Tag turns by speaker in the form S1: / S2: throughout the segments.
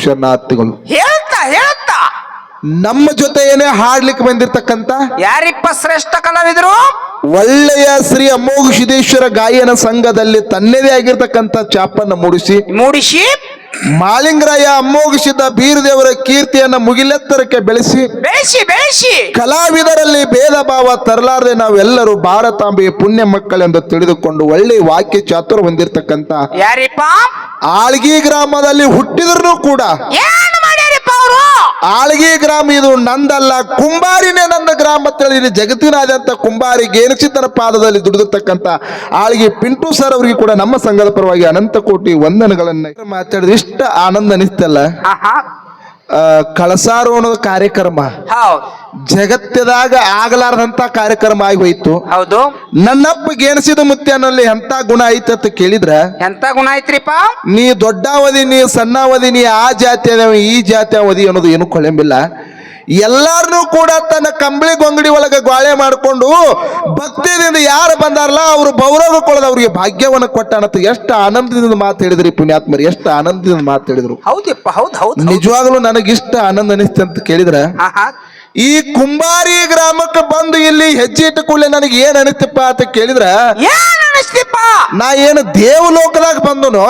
S1: ಶರಣಾರ್ಥಿಗಳು.
S2: ಹೇಳ್ತಾ
S1: ನಮ್ಮ ಜೊತೆಯೇನೆ ಹಾಡ್ಲಿಕ್ಕೆ ಬಂದಿರ್ತಕ್ಕಂತ
S2: ಯಾರಿಪ್ಪ ಶ್ರೇಷ್ಠ ಕಲಾವಿದರು?
S1: ಒಳ್ಳೆಯ ಶ್ರೀ ಅಮೋಘ ಸಿದ್ದೇಶ್ವರ ಗಾಯನ ಸಂಘದಲ್ಲಿ ತನ್ನದೇ ಆಗಿರ್ತಕ್ಕಂಥ ಚಾಪನ್ನ ಮೂಡಿಸಿ ಮಾಳಿಂಗರಾಯ ಅಮೋಘ ಸಿದ್ಧ ಬೀರದೇವರ ಕೀರ್ತಿಯನ್ನ ಮುಗಿಲೆತ್ತರಕ್ಕೆ ಬೆಳೆಸಿ ಕಲಾವಿದರಲ್ಲಿ ಭೇದ ಭಾವ ತರಲಾರದೆ ನಾವೆಲ್ಲರೂ ಭಾರತಾಂಬೆಯ ಪುಣ್ಯ ಮಕ್ಕಳೆಂದು ತಿಳಿದುಕೊಂಡು ಒಳ್ಳೆ ವಾಕ್ಯ ಚಾತುರ ಹೊಂದಿರತಕ್ಕಂತ
S2: ಯಾರಿಪ್ಪ
S1: ಆಳ್ಗಿ ಗ್ರಾಮದಲ್ಲಿ ಹುಟ್ಟಿದ್ರು ಕೂಡ ಆಳ್ಗಿ ಗ್ರಾಮ ಇದು ನಂದಲ್ಲ, ಕುಂಬಾರಿನೇ ನನ್ನ ಗ್ರಾಮ ತಿಳಿದು ಜಗತ್ತಿನಾದ್ಯಂತ ಕುಂಬಾರಿ ಗೇನಚಿತ್ತನ ಪಾದದಲ್ಲಿ ದುಡಿದಿರ್ತಕ್ಕಂಥ ಆಳ್ಗಿ ಪಿಂಟು ಸರ್ ಅವರಿಗೆ ಕೂಡ ನಮ್ಮ ಸಂಘದ ಪರವಾಗಿ ಅನಂತ ಕೋಟಿ ವಂದನೆಗಳನ್ನ ಮಾತಾಡಿದ್ರೆ ಇಷ್ಟ ಆನಂದ ಅನಿಸ್ತಲ್ಲ. ಕಳಸಾರೋಣದ ಕಾರ್ಯಕ್ರಮ ಜಗತ್ತದಾಗ ಆಗಲಾರದಂತ ಕಾರ್ಯಕ್ರಮ ಆಗಿ ಹೋಯ್ತು.
S2: ಹೌದು.
S1: ನನ್ನಪ್ಪ ಗೇಣಿಸಿದ ಮುತ್ಯನಲ್ಲಿ ಎಂತ ಗುಣ ಐತೆ ಅಂತ ಕೇಳಿದ್ರ
S2: ಎಂತ ಗುಣ ಐತ್ರಿಪ್ಪ?
S1: ನೀ ದೊಡ್ಡಾವಧಿ, ನೀ ಸಣ್ಣಾವಧಿ, ನೀ ಆ ಜಾತಿ ಅದ ಈ ಜಾತಿ ಅವಧಿ ಅನ್ನೋದು ಏನು ಕೊಳೆಂಬಿಲ್ಲ. ಎಲ್ಲಾರನು ಕೂಡ ತನ್ನ ಕಂಬಳಿ ಗೊಂಗಡಿ ಒಳಗೆ ಗಾಳೆ ಮಾಡಿಕೊಂಡು ಭಕ್ತಿಯಿಂದ ಯಾರು ಬಂದಾರಲ್ಲ ಅವರು ಗೌರವ ಕೊಡದ ಅವ್ರಿಗೆ ಭಾಗ್ಯವನ್ನು ಕೊಟ್ಟಾನಂತ ಎಷ್ಟು ಆನಂದದಿಂದ ಮಾತು ಹೇಳಿದ್ರಿ ಪುಣ್ಯಾತ್ಮರಿ, ಎಷ್ಟು ಆನಂದದಿಂದ ಮಾತು ಹೇಳಿದ್ರು.
S2: ಹೌದಪ್ಪ, ಹೌದು.
S1: ನಿಜವಾಗ್ಲೂ ನನಗಿಷ್ಟ ಆನಂದ ಅನಿಸ್ತೆ ಅಂತ ಕೇಳಿದ್ರ ಈ ಕುಂಬಾರಿ ಗ್ರಾಮಕ್ಕೆ ಬಂದು ಇಲ್ಲಿ ಹೆಜ್ಜೆ ಇಟ್ಟ ಕೂಡಲೇ ನನಗೆ ಏನ್ ಅನಿಸ್ತಪ್ಪ ಅಂತ ಕೇಳಿದ್ರ ನಾ ಏನು ದೇವಲೋಕದಾಗ ಬಂದನು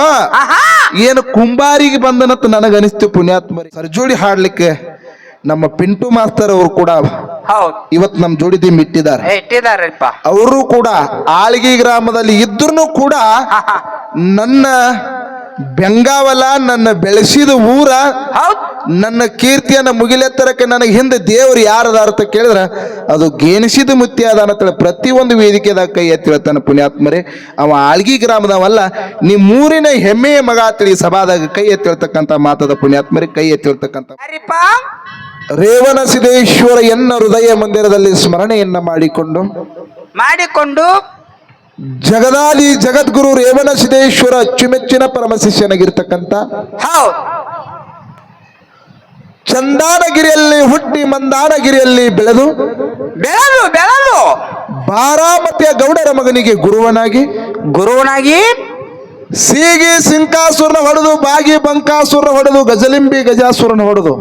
S1: ಏನು ಕುಂಬಾರಿಗೆ ಬಂದನಂತ ನನಗ ಅನಿಸ್ತು ಪುಣ್ಯಾತ್ಮರಿ. ಸರ್ಜೋಡಿ ಹಾಡ್ಲಿಕ್ಕೆ ನಮ್ಮ ಪಿಂಟು ಮಾಸ್ತರ್ ಅವರು ಕೂಡ ಇವತ್ತು ನಮ್ಮ ಜೋಡಿ ದಿಮ್ ಇಟ್ಟಿದ್ದಾರೆ. ಅವರು ಕೂಡ ಆಳ್ಗಿ ಗ್ರಾಮದಲ್ಲಿ ಇದ್ರು ಕೂಡ ನನ್ನ ಬೆಂಗಾವಲ, ನನ್ನ ಬೆಳೆಸಿದ ಊರ, ನನ್ನ ಕೀರ್ತಿಯನ್ನ ಮುಗಿಲೆತ್ತರಕ್ಕೆ ನನಗೆ ಹಿಂದೆ ದೇವರು ಯಾರದಾರ ಅಂತ ಕೇಳಿದ್ರ ಅದು ಗೇಣಿಸಿದ ಮುತ್ಯ ಅದ ಅಂತೇಳಿ ಪ್ರತಿಯೊಂದು ವೇದಿಕೆದಾಗ ಕೈ ಎತ್ತಿ ಹೇಳ್ತಾನೆ ಪುಣ್ಯಾತ್ಮರೇ. ಅವ ಆಳ್ಗಿ ಗ್ರಾಮದವಲ್ಲ, ನಿಮ್ಮೂರಿನ ಹೆಮ್ಮೆಯ ಮಗ ತಿಳಿ ಸಭಾದಾಗ ಕೈ ಎತ್ತಿ ಹೇಳ್ತಕ್ಕಂಥ ಮಾತದ ಪುಣ್ಯಾತ್ಮರೇ, ಕೈ ಎತ್ತಿ ಹೇಳ್ತಕ್ಕಂಥ ರೇವಣ ಸಿದ್ದೇಶ್ವರ ಎನ್ನ ಹೃದಯ ಮಂದಿರದಲ್ಲಿ ಸ್ಮರಣೆಯನ್ನ ಮಾಡಿಕೊಂಡು ಜಗದಾದಿ ಜಗದ್ಗುರು ರೇವಣ ಸಿದ್ದೇಶ್ವರ ಅಚ್ಚುಮೆಚ್ಚಿನ ಪರಮ ಶಿಷ್ಯನಾಗಿರ್ತಕ್ಕಂಥ ಚಂದಾನಗಿರಿಯಲ್ಲಿ ಹುಟ್ಟಿ ಮಂದಾನಗಿರಿಯಲ್ಲಿ ಬೆಳೆದು ಬಾರಾಮತಿಯ ಗೌಡರ ಮಗನಿಗೆ ಗುರುವನಾಗಿ ಸೀಗಿ ಸಿಂಕಾಸುರನ ಹೊಡೆದು, ಬಾಗಿ ಬಂಕಾಸುರನ ಹೊಡೆದು, ಗಜಲಿಂಬಿ ಗಜಾಸುರನ ಹೊಡೆದು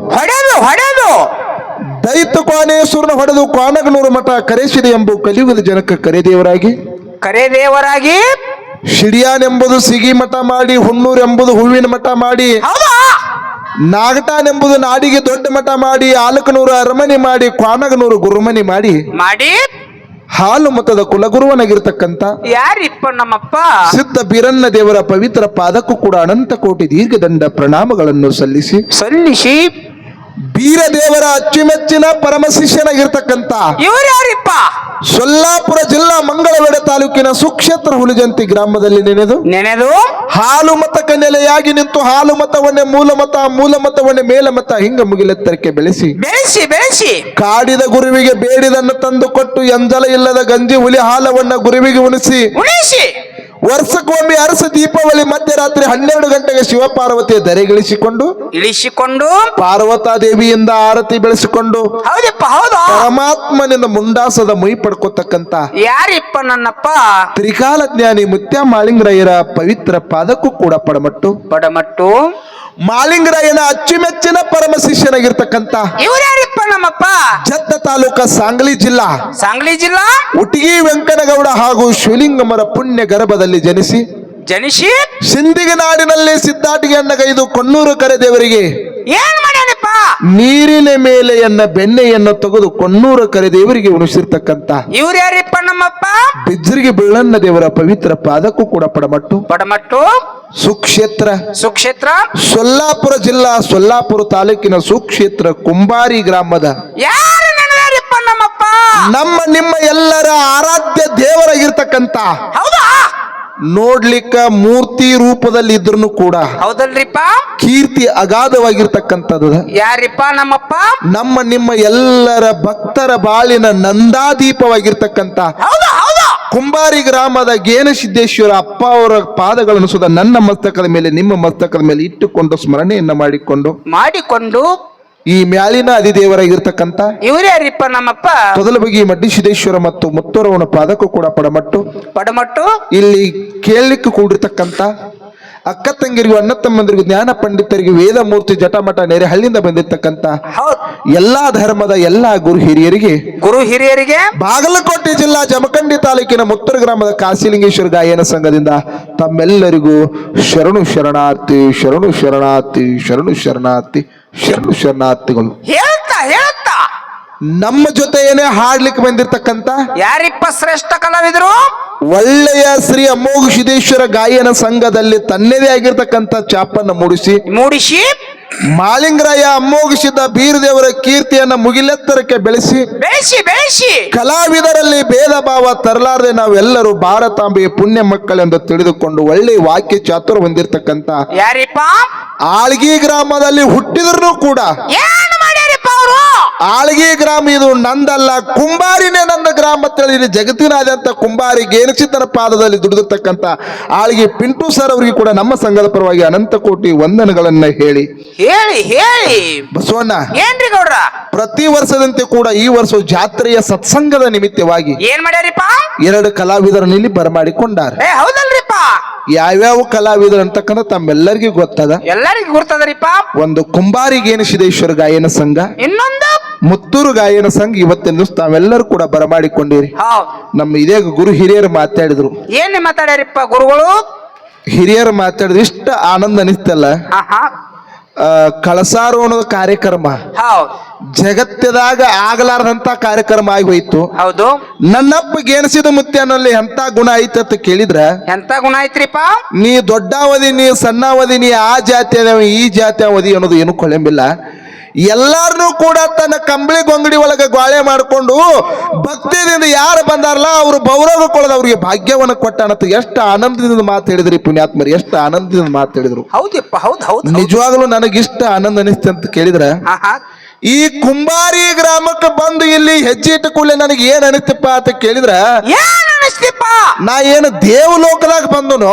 S1: ದೈತ್ಯ ಕೋಣೇಶ್ವರನ ಹೊಡೆದು ಕೋನಗನೂರು ಮಠ ಕರೆಸಿದೆ ಎಂಬು ಕಲಿಯುಗದ ಜನಕ ಕರೆದೇವರಾಗಿ ಶಿಡಿಯಾನ್ ಎಂಬುದು ಸಿಗಿ ಮಠ ಮಾಡಿ, ಹುಣ್ಣೂರು ಎಂಬುದು ಹೂವಿನ ಮಠ ಮಾಡಿ, ನಾಗಟಾನ್ ಎಂಬುದು ನಾಡಿಗೆ ದೊಡ್ಡ ಮಠ ಮಾಡಿ, ಆಲಕನೂರು ಅರಮನೆ ಮಾಡಿ, ಕ್ವಾನಗನೂರು ಗುರುಮನಿ ಮಾಡಿ ಹಾಲು ಮತದ ಕುಲಗುರುವನಾಗಿರ್ತಕ್ಕಂಥ
S2: ಯಾರಿಪ್ಪ ನಮ್ಮಪ್ಪ
S1: ಸಿದ್ಧ ಬೀರಣ್ಣ ದೇವರ ಪವಿತ್ರ ಪಾದಕ್ಕೂ ಕೂಡ ಅನಂತ ಕೋಟಿ ದೀರ್ಘದಂಡ ಪ್ರಣಾಮಗಳನ್ನು ಸಲ್ಲಿಸಿ ಬೀರದೇವರ ಅಚ್ಚುಮೆಚ್ಚಿನ ಪರಮ ಶಿಷ್ಯನಾಗಿರ್ತಕ್ಕಂಥ
S2: ಇವರು ಯಾರಿಪ್ಪ
S1: ಸೊಲ್ಲಾಪುರ ಜಿಲ್ಲಾ ಮಂಗಳವೇಡ ತಾಲೂಕಿನ ಸುಕ್ಷೇತ್ರ ಹುಲಿಜಂತಿ ಗ್ರಾಮದಲ್ಲಿ ನೆನೆದು ಹಾಲು ಮತಕ್ಕೆ ನೆಲೆಯಾಗಿ ನಿಂತು ಹಾಲು ಮತವನ್ನೇ ಮೂಲ ಮತವನ್ನೇ ಮೇಲ ಮತ ಹಿಂಗ ಮುಗಿಲೆತ್ತರಕ್ಕೆ ಬೆಳೆಸಿ ಕಾಡಿದ ಗುರುವಿಗೆ ಬೇಡಿದನ್ನು ತಂದು ಕೊಟ್ಟು ಎಂಜಲ ಇಲ್ಲದ ಗಂಜಿ ಹುಲಿ ಹಾಲವನ್ನ ಗುರುವಿಗೆ ಉಣಿಸಿ ವರ್ಷಕ್ಕೊಮ್ಮೆ ಅರಸ ದೀಪಾವಳಿ ಮಧ್ಯರಾತ್ರಿ 12 ಗಂಟೆಗೆ ಶಿವಪಾರ್ವತಿಯ ಇಳಿಸಿಕೊಂಡು ಪಾರ್ವತಾ ದೇವಿಯಿಂದ ಆರತಿ ಬೆಳೆಸಿಕೊಂಡು ಪರಮಾತ್ಮನಿಂದ ಮುಂಡಾಸದ ಮುಯಿ ಪಡ್ಕೋತಕ್ಕಂತ
S2: ಯಾರಿಪ್ಪ ನನ್ನಪ್ಪ
S1: ತ್ರಿಕಾಲ ಜ್ಞಾನಿ ಮುತ್ಯ ಮಾಳಿಂಗರಾಯರ ಪವಿತ್ರ ಪಾದಕ್ಕೂ ಕೂಡ ಪಡಮಟ್ಟು ಮಾಳಿಂಗರಾಯನ ಅಚ್ಚುಮೆಚ್ಚಿನ ಪರಮ ಶಿಷ್ಯನಾಗಿರ್ತಕ್ಕಂಥ
S2: ಇವರ್ಯಾರಿಪ್ಪ ನಮ್ಮಪ್ಪ
S1: ಜತ್ತ ತಾಲೂಕ ಸಾಂಗ್ಲಿ ಜಿಲ್ಲಾ ಉಟಗಿ ವೆಂಕನಗೌಡ ಹಾಗೂ ಶಿವಲಿಂಗಮರ ಪುಣ್ಯ ಗರ್ಭದಲ್ಲಿ ಜನಿಸಿ ಸಿಂದಿಗೆ ನಾಡಿನಲ್ಲಿ ಸಿದ್ದಾಟಿಗೆ ಅನ್ನಗೈದು ಕೊಣ್ಣೂರು ಕರೆದೇವರಿಗೆ
S2: ಏನ್ ಮಾಡ್ಯಾನಪ್ಪ
S1: ನೀರಿನ ಮೇಲೆಯನ್ನ ಬೆಣ್ಣೆಯನ್ನು ತೆಗೆದು ಕೊಣ್ಣೂರು ಕರೆದೇವರಿಗೆ ಉಣಿಸಿರ್ತಕ್ಕಂಥ
S2: ಇವ್ರ್ಯಾರಿಪ್ಪ ನಮ್ಮಪ್ಪ
S1: ಬಿಜ್ಜರಿಗೆ ಬೀಳಣ್ಣ ದೇವರ ಪವಿತ್ರ ಪಾದಕ್ಕೂ ಕೂಡ ಪಡಮಟ್ಟು ಸುಕ್ಷೇತ್ರ ಸೊಲ್ಲಾಪುರ ಜಿಲ್ಲಾ ಸೊಲ್ಲಾಪುರ ತಾಲೂಕಿನ ಸುಕ್ಷೇತ್ರ ಕುಂಬಾರಿ ಗ್ರಾಮದ ನಮ್ಮ ನಿಮ್ಮ ಎಲ್ಲರ ಆರಾಧ್ಯ ದೇವರಾಗಿರ್ತಕ್ಕಂಥ ನೋಡ್ಲಿಕ್ಕ ಮೂರ್ತಿ ರೂಪದಲ್ಲಿ ಇದ್ರು ಕೂಡ
S2: ಹೌದಲ್ರಿಪ್ಪ
S1: ಕೀರ್ತಿ ಅಗಾಧವಾಗಿರ್ತಕ್ಕಂಥದ್ದು
S2: ಯಾರಿಪ್ಪ ನಮ್ಮಪ್ಪ
S1: ನಮ್ಮ ನಿಮ್ಮ ಎಲ್ಲರ ಭಕ್ತರ ಬಾಳಿನ ನಂದಾದೀಪವಾಗಿರ್ತಕ್ಕಂಥ ಕುಂಬಾರಿ ಗ್ರಾಮದ ಗೇನಸಿದ್ದೇಶ್ವರ ಅಪ್ಪ ಅವರ ಪಾದಗಳನ್ನು ಸುದ ನನ್ನ ಮಸ್ತಕದ ಮೇಲೆ ನಿಮ್ಮ ಮಸ್ತಕದ ಮೇಲೆ ಇಟ್ಟುಕೊಂಡು ಸ್ಮರಣೆಯನ್ನ ಮಾಡಿಕೊಂಡು ಈ ಮ್ಯಾಲಿನ ಅಧಿದೇವರಾಗಿರ್ತಕ್ಕಂಥ
S2: ಇವ್ರ್ಯಾರಿಪ್ಪ ನಮ್ಮಪ್ಪ
S1: ತೊದಲಬಗಿ ಮಡ್ಡಿಸಿದ್ದೇಶ್ವರ ಮತ್ತು ಮುತ್ತೋರವನ ಪಾದಕ್ಕೂ ಕೂಡ ಪಡಮಟ್ಟು
S2: ಪಡಮಟ್ಟು
S1: ಇಲ್ಲಿ ಕೇಳಲಿಕ್ಕೆ ಕೂಡಿರ್ತಕ್ಕಂಥ ಅಕ್ಕ ತಂಗಿರಿಗೂ ಅಣ್ಣ ತಮ್ಮಂದಿರಿಗೂ ಜ್ಞಾನ ಪಂಡಿತರಿಗೂ ವೇದ ಮೂರ್ತಿ ಜಟಮಟ ನೆರೆಹಳ್ಳಿಯಿಂದ ಬಂದಿರ್ತಕ್ಕಂತ
S2: ಹೌದ್
S1: ಎಲ್ಲಾ ಧರ್ಮದ ಎಲ್ಲಾ ಗುರು ಹಿರಿಯರಿಗೆ ಬಾಗಲಕೋಟೆ ಜಿಲ್ಲಾ ಜಮಖಂಡಿ ತಾಲೂಕಿನ ಮುತ್ತೂರು ಗ್ರಾಮದ ಕಾಶಿಲಿಂಗೇಶ್ವರ ಗಾಯನ ಸಂಘದಿಂದ ತಮ್ಮೆಲ್ಲರಿಗೂ ಶರಣು ಶರಣಾರ್ಥಿ ಶರಣು ಶರಣಾರ್ಥಿ ಶರಣು ಶರಣಾರ್ಥಿ ಶರಣು ಶರಣಾರ್ಥಿಗಳು.
S2: ಹೇಳ್ತಾ
S1: ನಮ್ಮ ಜೊತೆಯೇನೆ ಹಾಡ್ಲಿಕ್ಕೆ ಬಂದಿರ್ತಕ್ಕಂತ
S2: ಯಾರಿಪ್ಪ ಶ್ರೇಷ್ಠ ಕಲಾವಿದರು?
S1: ಒಳ್ಳೆಯ ಶ್ರೀ ಅಮೋಘ ಸಿದ್ದೇಶ್ವರ ಗಾಯನ ಸಂಘದಲ್ಲಿ ತನ್ನದೇ ಆಗಿರ್ತಕ್ಕಂಥ ಚಾಪನ್ನು ಮೂಡಿಸಿ ಮಾಳಿಂಗರಾಯ ಅಮೋಘಿಸಿದ ಬೀರದೇವರ ಕೀರ್ತಿಯನ್ನ ಮುಗಿಲೆತ್ತರಕ್ಕೆ ಬೆಳೆಸಿ ಕಲಾವಿದರಲ್ಲಿ ಭೇದ ಭಾವ ತರಲಾರದೆ ನಾವೆಲ್ಲರೂ ಭಾರತಾಂಬೆಯ ಪುಣ್ಯ ಮಕ್ಕಳೆಂದು ತಿಳಿದುಕೊಂಡು ಒಳ್ಳೆ ವಾಕ್ಯ ಚಾತುರ ಹೊಂದಿರತಕ್ಕಂತ
S2: ಯಾರಿಪ್ಪ?
S1: ಆಳ್ಗಿ ಗ್ರಾಮದಲ್ಲಿ ಹುಟ್ಟಿದ್ರು ಕೂಡ ಆಳ್ಗಿ ಗ್ರಾಮ ಇದು ನಂದಲ್ಲ, ಕುಂಬಾರಿನೇ ನನ್ನ ಗ್ರಾಮ ತಿಳಿದು ಜಗತ್ತಿನಾದ್ಯಂತ ಕುಂಬಾರಿ ಗೇನಚಿತ್ತನ ಪಾದದಲ್ಲಿ ದುಡಿದಿರ್ತಕ್ಕಂಥ ಆಳ್ಗಿ ಪಿಂಟು ಸರ್ ಅವರಿಗೆ ಕೂಡ ನಮ್ಮ ಸಂಘದ ಪರವಾಗಿ ಅನಂತ ಕೋಟಿ ವಂದನೆಗಳನ್ನ ಹೇಳಿ ಬಸವಣ್ಣ
S2: ಏನ್ರಿ ಗೌಡ್ರ,
S1: ಪ್ರತಿ ವರ್ಷದಂತೆ ಕೂಡ ಈ ವರ್ಷ ಜಾತ್ರೆಯ ಸತ್ಸಂಗದ ನಿಮಿತ್ತವಾಗಿ
S2: ಏನ್ ಮಾಡ್ಯಾರಿಪ್ಪ?
S1: 2 ಕಲಾವಿದರನ್ನು ಇಲ್ಲಿ ಬರಮಾಡಿಕೊಂಡಾರೆ.
S2: ಹೌದಲ್ರಿಪ್ಪ?
S1: ಯಾವ್ಯಾವ ಕಲಾವಿದರು ಅಂತಕ್ಕಂಥ ತಮ್ಮೆಲ್ಲರಿಗೂ ಗೊತ್ತದ.
S2: ಎಲ್ಲರಿಗೂ ಗೊತ್ತದರಿಪ್ಪ.
S1: ಒಂದು ಕುಂಬಾರಿ ಗೇನಸಿದ್ದೇಶ್ವರ ಗಾಯನ ಸಂಘ,
S2: ಇನ್ನೊಂದು
S1: ಮುತ್ತೂರು ಗಾಯನ ಸಂಘ. ಇವತ್ತಿನ ದಿವಸ ತಾವೆಲ್ಲರೂ ಕೂಡ ಬರಮಾಡಿಕೊಂಡಿರಿ. ನಮ್ಮ ಇದೇ ಗುರು ಹಿರಿಯರು ಮಾತಾಡಿದ್ರು.
S2: ಏನ್ ಮಾತಾಡ್ಯಾರಿಪ್ಪ ಗುರುಗಳು?
S1: ಹಿರಿಯರು ಮಾತಾಡಿದ್ರು ಇಷ್ಟ ಆನಂದ ಅನಿಸ್ತಲ್ಲ. ಕಳಸಾರೋಣದ ಕಾರ್ಯಕ್ರಮ ಜಗತ್ತದಾಗ ಆಗಲಾರದಂತ ಕಾರ್ಯಕ್ರಮ ಆಗಿ ಹೋಯ್ತು.
S2: ಹೌದು.
S1: ನನ್ನಪ್ಪ ಗೇನಸಿದ ಮುತ್ಯನಲ್ಲಿ ಎಂತ ಗುಣ ಐತ ಅಂತ ಕೇಳಿದ್ರ,
S2: ಎಂತ ಗುಣ ಐತ್ರಿಪ್ಪ?
S1: ನೀ ದೊಡ್ಡಾವಧಿ, ನೀ ಸಣ್ಣಾವಧಿ, ನೀ ಆ ಜಾತಿ ಅದ ಈ ಜಾತಿ ಅವಧಿ ಅನ್ನೋದು ಏನು ಕೊಳೆಂಬಿಲ್ಲ. ಎಲ್ಲಾರನು ಕೂಡ ತನ್ನ ಕಂಬಳಿ ಗೊಂಗಡಿ ಒಳಗೆ ಗ್ವಾಳೆ ಮಾಡಿಕೊಂಡು ಭಕ್ತಿಯಿಂದ ಯಾರು ಬಂದಾರಲ್ಲ ಅವರು ಗೌರವ ಕೊಡದ ಅವ್ರಿಗೆ ಭಾಗ್ಯವನ್ನು ಕೊಟ್ಟಾನಂತ ಎಷ್ಟು ಆನಂದದಿಂದ ಮಾತು ಹೇಳಿದ್ರಿ ಪುಣ್ಯಾತ್ಮರಿ, ಎಷ್ಟು ಆನಂದದಿಂದ ಮಾತು ಹೇಳಿದ್ರು.
S2: ಹೌದಪ್ಪ, ಹೌದು.
S1: ನಿಜವಾಗ್ಲೂ ನನಗಿಷ್ಟ ಆನಂದ ಅನಿಸ್ತು ಅಂತ ಕೇಳಿದ್ರ, ಈ ಕುಂಬಾರಿ ಗ್ರಾಮಕ್ಕೆ ಬಂದು ಇಲ್ಲಿ ಹೆಜ್ಜೆ ಇಟ್ಟ ಕೂಡಲೇ ನನಗೆ ಏನ್ ಅನಿಸ್ತಪ್ಪ ಅಂತ ಕೇಳಿದ್ರ, ನಾ ಏನು ದೇವಲೋಕದಾಗ ಬಂದನು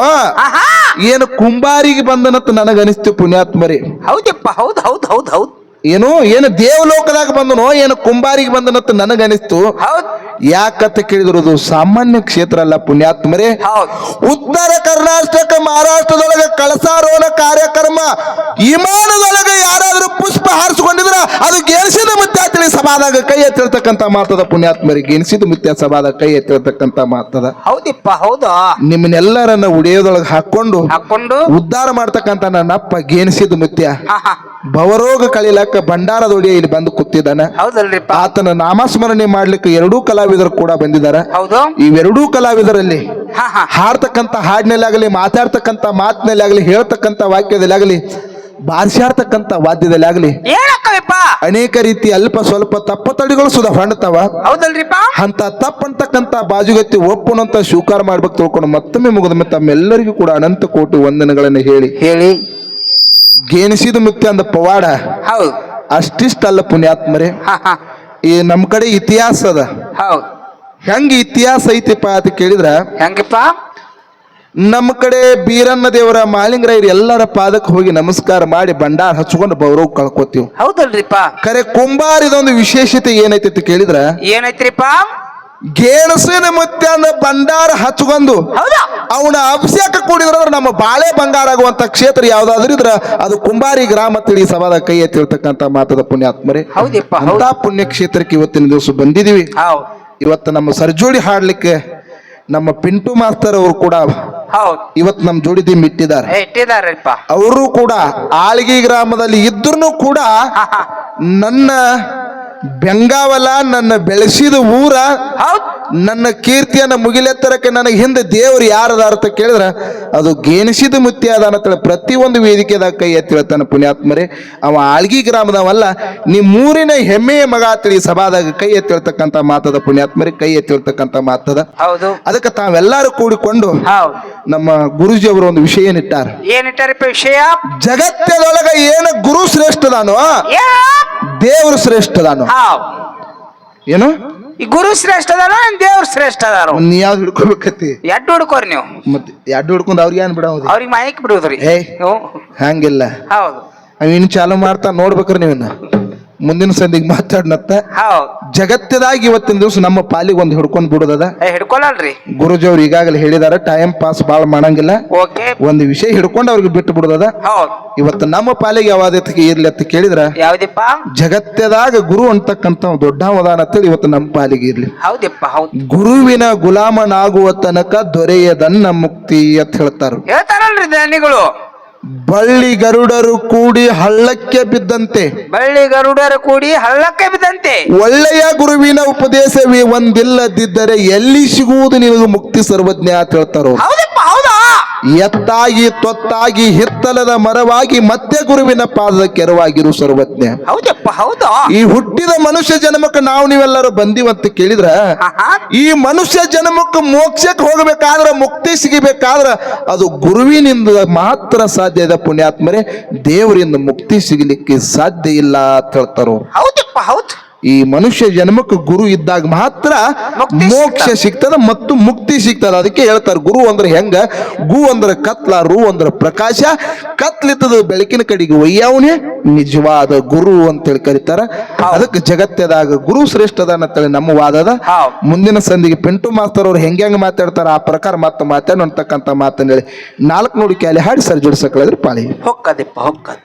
S1: ಏನು ಕುಂಬಾರಿಗೆ ಬಂದನಂತ ನನಗ ಅನಿಸ್ತು ಪುಣ್ಯಾತ್ಮರಿ.
S2: ಹೌದಪ್ಪ, ಹೌದು.
S1: ಏನು ದೇವಲೋಕದಾಗ ಬಂದನೋ ಏನು ಕುಂಬಾರಿಗೆ ಬಂದನಂತ ನನಗನಿಸ್ತು. ಯಾಕಂತ ಕೇಳಿದ್ರು ಅದು ಸಾಮಾನ್ಯ ಕ್ಷೇತ್ರ ಅಲ್ಲ ಪುಣ್ಯಾತ್ಮರೇ. ಉತ್ತರ ಕರ್ನಾಟಕ ಮಹಾರಾಷ್ಟ್ರದೊಳಗೆ ಕಳಸಾರೋಹಣ ಕಾರ್ಯಕ್ರಮ ವಿಮಾನದೊಳಗೆ ಯಾರಾದ್ರೂ ಪುಷ್ಪ ಹಾರಿಸಿಕೊಂಡಿದ್ರ ಅದು ಗೆಣಸಿದ ಮುತ್ಯ ತಿಳಿ ಸಭಾದಾಗ ಕೈ ಎತ್ತಿರ್ತಕ್ಕಂಥ ಮಾತದ ಪುಣ್ಯಾತ್ಮರಿ. ಗೆಣಸಿದ ಮುತ್ಯ ಸಭಾದಾಗ ಕೈ ಎತ್ತಿರ್ತಕ್ಕಂಥ ಮಾತದ.
S2: ಹೌದಪ್ಪ, ಹೌದು.
S1: ನಿಮ್ಮನ್ನೆಲ್ಲರನ್ನ ಉಡಿಯೋದೊಳಗೆ ಹಾಕೊಂಡು ಉದ್ಧಾರ ಮಾಡ್ತಕ್ಕಂಥ ನನ್ನಪ್ಪ ಗೆಣಸಿದ ಮುತ್ಯ ಭವರೋಗ ಕಳಿಲಕ್ಕ ಭಂಡಾರದೊಡಿಯ ಇಲ್ಲಿ ಬಂದು ಕೂತಿದ್ದಾನೆ. ಆತನ ನಾಮಸ್ಮರಣೆ ಮಾಡ್ಲಿಕ್ಕೆ 2 ಕಲಾವಿದರು ಕೂಡ ಬಂದಿದ್ದಾರೆ. ಇವೆರಡೂ ಕಲಾವಿದರಲ್ಲಿ ಹಾಡ್ತಕ್ಕಂಥ ಹಾಡಿನಲ್ಲಿ ಆಗಲಿ, ಮಾತಾಡ್ತಕ್ಕಂಥ ಮಾತಿನಲ್ಲಿ ಆಗಲಿ, ಹೇಳ್ತಕ್ಕಂಥ ವಾಕ್ಯದಲ್ಲಿ ಆಗಲಿ, ಬಾರಿಸಾಡ್ತಕ್ಕಂಥ ವಾದ್ಯದಲ್ಲಿ ಆಗಲಿ ಅನೇಕ ರೀತಿ ಅಲ್ಪ ಸ್ವಲ್ಪ ತಪ್ಪತಡಿಗಳು ಸುಧಾ ಹೊಂಡ್ತಾವ. ಅಂತ ತಪ್ಪಂತಕ್ಕಂಥ ಬಾಜುಗತ್ತಿ ಒಪ್ಪುನಂತ ಸ್ವೀಕಾರ ಮಾಡ್ಬೇಕು ತಿಳ್ಕೊಂಡು ಮತ್ತೊಮ್ಮೆ ಮುಗಿದ ತಮ್ಮೆಲ್ಲರಿಗೂ ಕೂಡ ಅನಂತ ಕೋಟಿ ವಂದನೆಗಳನ್ನು ಹೇಳಿ ಗೇಣಿಸಿದ ಮುತ್ಯ ಅಂದ ಪವಾಡ ಅಷ್ಟಿಷ್ಟಲ್ಲ ಪುಣ್ಯಾತ್ಮರೇ. ಈ ನಮ್ ಕಡೆ ಇತಿಹಾಸ ಅದ. ಹೆಂಗ ಇತಿಹಾಸ ಐತಿಪ್ಪ ಅಂತ ಕೇಳಿದ್ರ,
S2: ಹೆಂಗಪ್ಪ?
S1: ನಮ್ಮ ಕಡೆ ಬೀರಣ್ಣ ದೇವರ ಮಾಳಿಂಗರಾಯರು ಎಲ್ಲರ ಪಾದಕ್ಕೆ ಹೋಗಿ ನಮಸ್ಕಾರ ಮಾಡಿ ಭಂಡಾರ ಹಚ್ಕೊಂಡು ಗೌರವ ಕಳ್ಕೊತೀವಿ.
S2: ಹೌದಲ್ರಿಪ್ಪ?
S1: ಖರೆ ಕುಂಬಾರಿದೊಂದು ವಿಶೇಷತೆ ಏನೈತಿ ಅಂತ ಕೇಳಿದ್ರ,
S2: ಏನೈತ್ರಿಪ್ಪ?
S1: ಗೇಣಸಿನ ಮುತ್ಯ ಅಂದ ಭಂಡಾರ ಹಚ್ಕೊಂಡು ಅವನ ಅಭಿಷೇಕ ಕೂಡಿದ್ರ ನಮ್ಮ ಬಾಳೆ ಬಂಗಾರ ಆಗುವಂತ ಕ್ಷೇತ್ರ ಯಾವ್ದಾದ್ರು ಇದ್ರ ಅದು ಕುಂಬಾರಿ ಗ್ರಾಮ ತಿಳಿ ಸಭಾದ ಕೈ ಎತ್ತಿರ್ತಕ್ಕಂಥ ಮಾತದ ಪುಣ್ಯಾತ್ಮರೇ. ಅಂತ ಪುಣ್ಯ ಕ್ಷೇತ್ರಕ್ಕೆ ಇವತ್ತಿನ ದಿವಸ ಬಂದಿದೀವಿ. ಇವತ್ತು ನಮ್ಮ ಸರ್ಜೋಡಿ ಹಾಡ್ಲಿಕ್ಕೆ ನಮ್ಮ ಪಿಂಟು ಮಾಸ್ತರ್ ಅವರು ಕೂಡ ಇವತ್ತು ನಮ್ಮ ಜೋಡಿ ದಿಮ್ ಇಟ್ಟಿದ್ದಾರೆ. ಅವರು ಕೂಡ ಆಳ್ಗಿ ಗ್ರಾಮದಲ್ಲಿ ಇದ್ರೂ ಕೂಡ ನನ್ನ ಬೆಂಗಾವಲ, ನನ್ನ ಬೆಳೆಸಿದ ಊರ, ನನ್ನ ಕೀರ್ತಿಯನ್ನ ಮುಗಿಲೆತ್ತರಕ್ಕೆ ನನಗೆ ಹಿಂದೆ ದೇವರು ಯಾರದ ಅಂತ ಕೇಳಿದ್ರ ಅದು ಗೇಣಿಸಿದ ಮುತ್ಯ ಅದ ಅಂತೇಳಿ ಪ್ರತಿಯೊಂದು ವೇದಿಕೆದಾಗ ಕೈ ಎತ್ತಿಳ್ತಾನೆ ಪುಣ್ಯಾತ್ಮರೇ. ಅವ ಆಳ್ಗಿ ಗ್ರಾಮದವಲ್ಲ, ನಿಮ್ಮೂರಿನ ಹೆಮ್ಮೆಯ ಮಗ ತಿಳಿ ಸಭಾದಾಗ ಕೈ ಎತ್ತಿಳ್ತಕ್ಕಂಥ ಮಾತದ ಪುಣ್ಯಾತ್ಮರೇ, ಕೈ ಎತ್ತಿಳ್ತಕ್ಕಂಥ ಮಾತದ. ಅದಕ್ಕೆ ತಾವೆಲ್ಲರೂ ಕೂಡಿಕೊಂಡು ನಮ್ಮ ಗುರುಜಿ ಅವರು ಒಂದು ವಿಷಯ ಏನಿಟ್ಟಾರ.
S2: ಏನಿಟ್ಟಾರಪ್ಪ ವಿಷಯ?
S1: ಜಗತ್ತದೊಳಗ ಏನು ಗುರು ಶ್ರೇಷ್ಠದಾನೋ ದೇವರು ಶ್ರೇಷ್ಠದಾನೋ. ಏನು
S2: ಈ ಗುರು ಶ್ರೇಷ್ಠ ಅದಾರ, ದೇವ್ರ ಶ್ರೇಷ್ಠ ಅದಾರ?
S1: ನೀ ಯಾವ್ದು ಹಿಡ್ಕೋಬೇಕತಿ?
S2: ಎಡ್ಡು ಹುಡ್ಕೋರಿ ನೀವು.
S1: ಮತ್ತೆ ಎಡ್ಡು ಹಿಡ್ಕೊಂಡು ಅವ್ರಿಗೆ ಏನ್ ಬಿಡೋದು?
S2: ಅವ್ರಿಗೆ ಮಾಯಕ್ ಬಿಡುದ್ರಿ.
S1: ಹಂಗಿಲ್ಲ.
S2: ಹೌದು.
S1: ಇನ್ನು ಚಾಲು ಮಾಡ್ತಾ ನೋಡ್ಬೇಕ್ರಿ ನೀವನ್ನ ಮುಂದಿನ ಸಂದಿಗೆ ಮಾತಾಡ್ನತ್ತ ಜಗತ್ತದಾಗ ಇವತ್ತಿನ ದಿವಸ ನಮ್ಮ ಪಾಲಿಗೆ ಒಂದು ಹಿಡ್ಕೊಂಡ್ ಬಿಡುದದ.
S2: ಹಿಡ್ಕೊಳಲ್ರಿ.
S1: ಗುರುಜಿಯವ್ರು ಈಗಾಗಲೇ ಹೇಳಿದಾರ, ಟೈಮ್ ಪಾಸ್ ಬಾಳ ಮಾಡಂಗಿಲ್ಲ,
S2: ಓಕೆ.
S1: ಒಂದು ವಿಷಯ ಹಿಡ್ಕೊಂಡು ಅವ್ರಿಗೆ ಬಿಟ್ಟು ಬಿಡುದದ.
S2: ಹೌದು.
S1: ಇವತ್ತು ನಮ್ಮ ಪಾಲಿಗೆ ಯಾವ್ದಕ್ಕೆ ಇರ್ಲಿ ಅಂತ ಕೇಳಿದ್ರ,
S2: ಯಾವ್ದಿಪ್ಪ?
S1: ಜಗತ್ತದಾಗ ಗುರು ಅಂತಕ್ಕಂಥ ದೊಡ್ಡ ಅವದಾನ ಅಂತೇಳಿ ಇವತ್ತು ನಮ್ಮ ಪಾಲಿಗೆ ಇರ್ಲಿ.
S2: ಹೌದಿಪ್ಪ, ಹೌದು.
S1: ಗುರುವಿನ ಗುಲಾಮನಾಗುವ ತನಕ ದೊರೆಯದನ್ನ ಮುಕ್ತಿ ಅಂತ ಹೇಳ್ತಾರ.
S2: ಹೇಳ್ತಾರಲ್ರಿ ಜ್ಞಾನಿಗಳು.
S1: ಬಳ್ಳಿ ಗರುಡರು ಕೂಡಿ ಹಳ್ಳಕ್ಕೆ ಬಿದ್ದಂತೆ,
S2: ಬಳ್ಳಿ ಗರುಡರು ಕೂಡಿ ಹಳ್ಳಕ್ಕೆ ಬಿದ್ದಂತೆ.
S1: ಒಳ್ಳೆಯ ಗುರುವಿನ ಉಪದೇಶವೇ ಒಂದಿಲ್ಲದಿದ್ದರೆ ಎಲ್ಲಿ ಸಿಗುವುದು ನಿನಗೆ ಮುಕ್ತಿ ಸರ್ವಜ್ಞ ಅಂತ ಹೇಳ್ತಾರ.
S2: ಹೌದಪ್ಪ, ಹೌದಾ?
S1: ಎತ್ತಾಗಿ ತೊತ್ತಾಗಿ ಹಿತ್ತಲದ ಮರವಾಗಿ ಮತ್ತೆ ಗುರುವಿನ ಪಾದದ ಕೆರವಾಗಿರು ಸರ್ವಜ್ಞ.
S2: ಹೌದಪ್ಪ, ಹೌದಾ?
S1: ಈ ಹುಟ್ಟಿದ ಮನುಷ್ಯ ಜನ್ಮಕ್ಕೆ ನಾವು ನೀವೆಲ್ಲರೂ ಬಂದಿವಂತ ಕೇಳಿದ್ರ, ಈ ಮನುಷ್ಯ ಜನ್ಮಕ್ಕೆ ಮೋಕ್ಷಕ್ಕೆ ಹೋಗಬೇಕಾದ್ರ, ಮುಕ್ತಿ ಸಿಗಬೇಕಾದ್ರ ಅದು ಗುರುವಿನಿಂದ ಮಾತ್ರ ಸಾಧ್ಯ ಇದೆ. ಪುಣ್ಯಾತ್ಮರೇ, ದೇವರಿಂದ ಮುಕ್ತಿ ಸಿಗಲಿಕ್ಕೆ ಸಾಧ್ಯ ಇಲ್ಲ ಅಂತ ಹೇಳ್ತಾರೋ.
S2: ಹೌದಪ್ಪ, ಹೌದು.
S1: ಈ ಮನುಷ್ಯ ಜನ್ಮಕ್ಕೆ ಗುರು ಇದ್ದಾಗ ಮಾತ್ರ
S2: ಮುಕ್ತಿ
S1: ಮೋಕ್ಷ ಸಿಗ್ತದ ಮತ್ತು ಮುಕ್ತಿ ಸಿಗ್ತದ. ಅದಕ್ಕೆ ಹೇಳ್ತಾರೆ, ಗುರು ಅಂದ್ರೆ ಹೆಂಗ, ಗು ಅಂದ್ರೆ ಕತ್ಲ, ರು ಅಂದ್ರೆ ಪ್ರಕಾಶ, ಕತ್ಲಿತ್ತದ ಬೆಳಕಿನ ಕಡೆಗೆ ಒಯ್ಯವನೇ ನಿಜವಾದ ಗುರು ಅಂತೇಳಿ ಕರೀತಾರ. ಅದಕ್ಕೆ ಜಗತ್ತದಾಗ ಗುರು ಶ್ರೇಷ್ಠದ ಅಂತೇಳಿ ನಮ್ಮ ವಾದದ. ಮುಂದಿನ ಸಂದಿಗೆ ಪಿಂಟು ಮಾಸ್ತರ್ ಅವ್ರು ಹೆಂಗ ಮಾತಾಡ್ತಾರ ಆ ಪ್ರಕಾರ ಮತ್ತೆ ಮಾತಾಡೋತಕ್ಕಂಥ ಮಾತನ್ನ ಹೇಳಿ 4 ನುಡಿ ಕ್ಯಾಲಿ ಹಾಡಿ ಸರ್ ಜೋಡಿಸಕ್ಳಿದ್ರೆ ಪಾಳಿ
S2: ಹೊಕ್ಕದಿಪ್ಪ, ಹೊಕ್ಕದ್.